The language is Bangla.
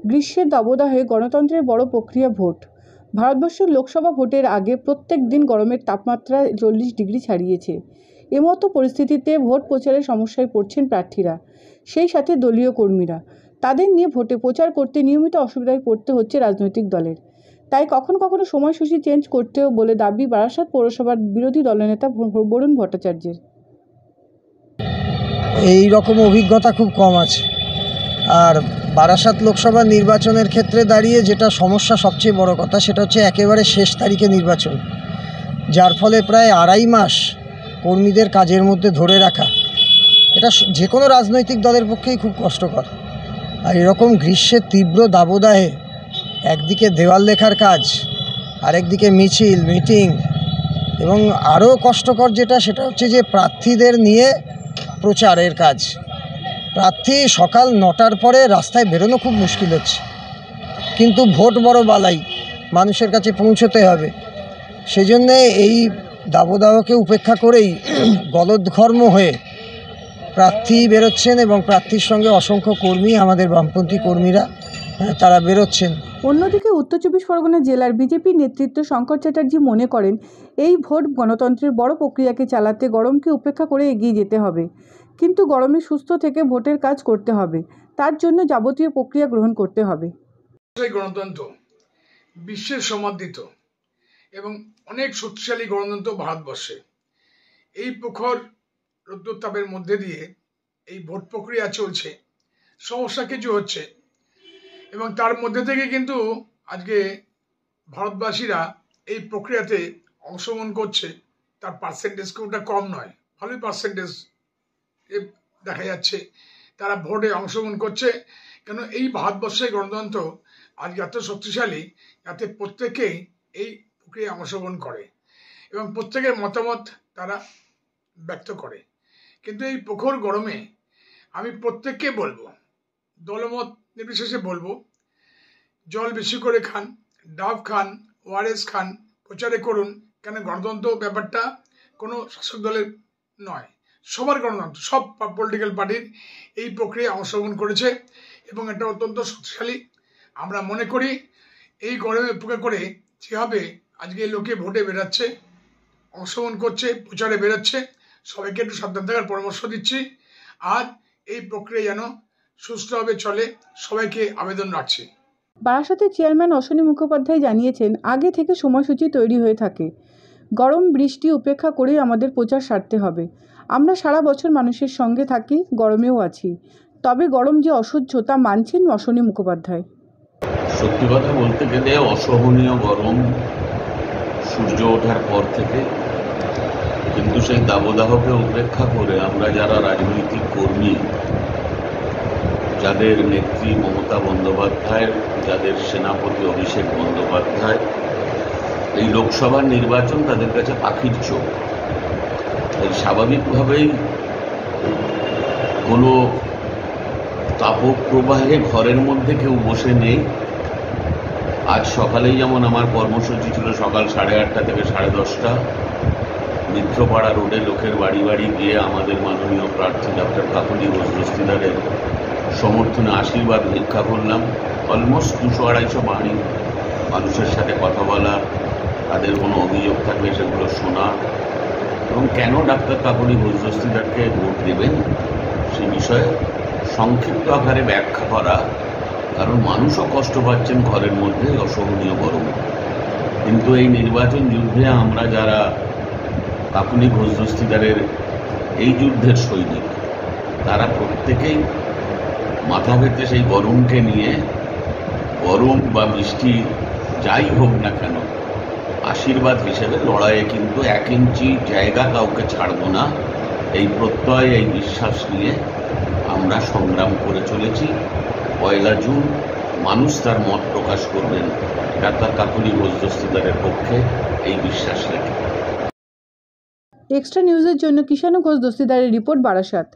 গ্রীষ্মের দাবদাহে গণতন্ত্রের বড় প্রক্রিয়া ভোট। ভারতবর্ষের লোকসভা ভোটের আগে প্রত্যেক দিন গরমের তাপমাত্রা 40 ডিগ্রি ছাড়িয়েছে। এমতো পরিস্থিতিতে ভোট প্রচারের সমস্যায় পড়ছেন প্রার্থীরা, সেই সাথে দলীয় কর্মীরা। তাদের নিয়ে ভোটে প্রচার করতে নিয়মিত অসুবিধায় পড়তে হচ্ছে রাজনৈতিক দলের। তাই কখনো কখনো সময়সূচি চেঞ্জ করতেও বলে দাবি বারাসাত পৌরসভার বিরোধী দলনেতা বরুণ ভট্টাচার্যের। এই রকম অভিজ্ঞতা খুব কম আছে। আর বারাসাত লোকসভা নির্বাচনের ক্ষেত্রে দাঁড়িয়ে যেটা সমস্যা, সবচেয়ে বড় কথা, সেটা হচ্ছে একেবারে শেষ তারিখে নির্বাচন, যার ফলে প্রায় 2.5 মাস কর্মীদের কাজের মধ্যে ধরে রাখা, এটা যে কোনো রাজনৈতিক দলের পক্ষেই খুব কষ্টকর। আর এরকম গ্রীষ্মের তীব্র দাবদাহে একদিকে দেওয়াল লেখার কাজ, আরেকদিকে মিছিল, মিটিং, এবং আরও কষ্টকর যেটা, সেটা হচ্ছে যে প্রার্থীদের নিয়ে প্রচারের কাজ। প্রার্থী সকাল 9টার পরে রাস্তায় বেরোনো খুব মুশকিল হচ্ছে, কিন্তু ভোট বড় বালাই, মানুষের কাছে পৌঁছতে হবে। সেই জন্যে এই দাবদাহকে উপেক্ষা করেই গলদঘর্ম হয়ে প্রার্থী বেরোচ্ছেন এবং প্রার্থীর সঙ্গে অসংখ্য কর্মী, আমাদের বামপন্থী কর্মীরা, তারা বেরোচ্ছেন। অন্যদিকে উত্তর 24 পরগনা জেলার বিজেপি নেতৃত্ব শঙ্কর চ্যাটার্জি মনে করেন, এই ভোট গণতন্ত্রের বড় প্রক্রিয়াকে চালাতে গরমকে উপেক্ষা করে এগিয়ে যেতে হবে, কিন্তু গরমে সুস্থ থেকে ভোটের কাজ করতে হবে। তার জন্য যাবতীয় প্রক্রিয়া গ্রহণ করতে হবে। গণতন্ত্র বিশ্বের সমাদৃত এবং অনেক শক্তিশালী গণতন্ত্র ভারতবর্ষে। এই প্রখর রৌদ্রতাপের মধ্যে দিয়ে এই ভোট প্রক্রিয়া চলছে, সমস্যা কিছু হচ্ছে, এবং তার মধ্যে থেকে কিন্তু আজকে ভারতবাসীরা এই প্রক্রিয়াতে অংশগ্রহণ করছে। তার পার্সেন্টেজ কোনটা কম নয়, ভালোই পার্সেন্টেজ দেখা যাচ্ছে তারা ভোটে অংশগ্রহণ করছে। কেন এই ভারতবর্ষের গণতন্ত্র আজকে এত শক্তিশালী, যাতে প্রত্যেকেই এই প্রক্রিয়ায় অংশগ্রহণ করে এবং প্রত্যেকের মতামত তারা ব্যক্ত করে। কিন্তু এই প্রখর গরমে আমি প্রত্যেককে বলবো, দলমত নির্বিশেষে বলবো, জল বেশি করে খান, ডাব খান, ওআরএস খান, প্রচারে করুন। কেন গণতন্ত্র ব্যাপারটা কোনো শাসক দলের নয়, সবার গণতন্ত্র, সব পলিটিক্যাল পার্টির এই প্রক্রিয়ায় অংশগ্রহণ করেছে এবং এটা অত্যন্ত শক্তিশালী। আমরা মনে করি এই গরমে উপেক্ষা করে যেভাবে আজকে লোকে ভোটে বেরোচ্ছে, অংশগ্রহণ করছে, প্রচারে বেরোচ্ছে, সবাইকে একটু সাবধান থাকার পরামর্শ দিচ্ছি। আর এই প্রক্রিয়া যেন সুষ্ঠুভাবে চলে, সবাইকে আবেদন রাখছি। বারাসাতের চেয়ারম্যান অশ্বনী মুখোপাধ্যায় জানিয়েছেন, আগে থেকে সময়সূচি তৈরি হয়ে থাকে। গরম বৃষ্টি উপেক্ষা করেই আমাদের প্রচার সারতে হবে। আমরা সারা বছর মানুষের সঙ্গে থাকি, গরমেও আছি, তবে গরম যে অসহ্য তা মানছেন অশ্বনী মুখোপাধ্যায়। সত্যি কথা বলতে গেলে অসহনীয় গরম সূর্য ওঠার পর থেকে, কিন্তু সেই দাবদাহকে উপেক্ষা করে আমরা যারা রাজনৈতিক কর্মী, যাদের নেত্রী মমতা বন্দ্যোপাধ্যায়, যাদের সেনাপতি অভিষেক বন্দ্যোপাধ্যায়, এই লোকসভার নির্বাচন তাদের কাছে পাখির চোখ। তাই স্বাভাবিকভাবেই কোনো তাপপ্রবাহে ঘরের মধ্যে কেউ বসে নেই। আজ সকালেই যেমন আমার কর্মসূচি ছিল সকাল 8:30 থেকে 10:30, মিত্রপাড়া রোডে লোকের বাড়ি বাড়ি গিয়ে আমাদের মাননীয় প্রার্থী ডক্টর কাকলি ঘোষ দস্তিদারের সমর্থনে আশীর্বাদ ভিক্ষা করলাম। অলমোস্ট 200-250 বাড়ি, মানুষের সাথে কথা বলা, তাদের কোনো অভিযোগ থাকলে সেগুলো শোনা, এবং কেন ডাক্তার কাকলি ঘোষ দস্তিদারকে ভোট দেবেন সে বিষয়ে সংক্ষিপ্ত আকারে ব্যাখ্যা করা। কারণ মানুষও কষ্ট পাচ্ছেন ঘরের মধ্যে অসহনীয় গরম। কিন্তু এই নির্বাচন যুদ্ধে আমরা যারা কাকলি ঘোষ দস্তিদারের এই যুদ্ধের সৈনিক, তারা প্রত্যেকেই মাথা পেতে সেই গরমকে নিয়ে, গরম বা বৃষ্টি যাই হোক না কেন, আশীর্বাদ হিসেবে লড়াইয়ে কিন্তু 1 ইঞ্চি জায়গা কাউকে ছাড়ব না, এই প্রত্যয়, এই বিশ্বাস নিয়ে আমরা সংগ্রাম করে চলেছি। 1 জুন মানুষ তার মত প্রকাশ করবেন ডাক্তার কাকলি ঘোষ দস্তিদারের পক্ষে, এই বিশ্বাস রেখে। এক্সট্রা নিউজের জন্য কিষাণু ঘোষ দস্তিদারের রিপোর্ট, বারাসাত।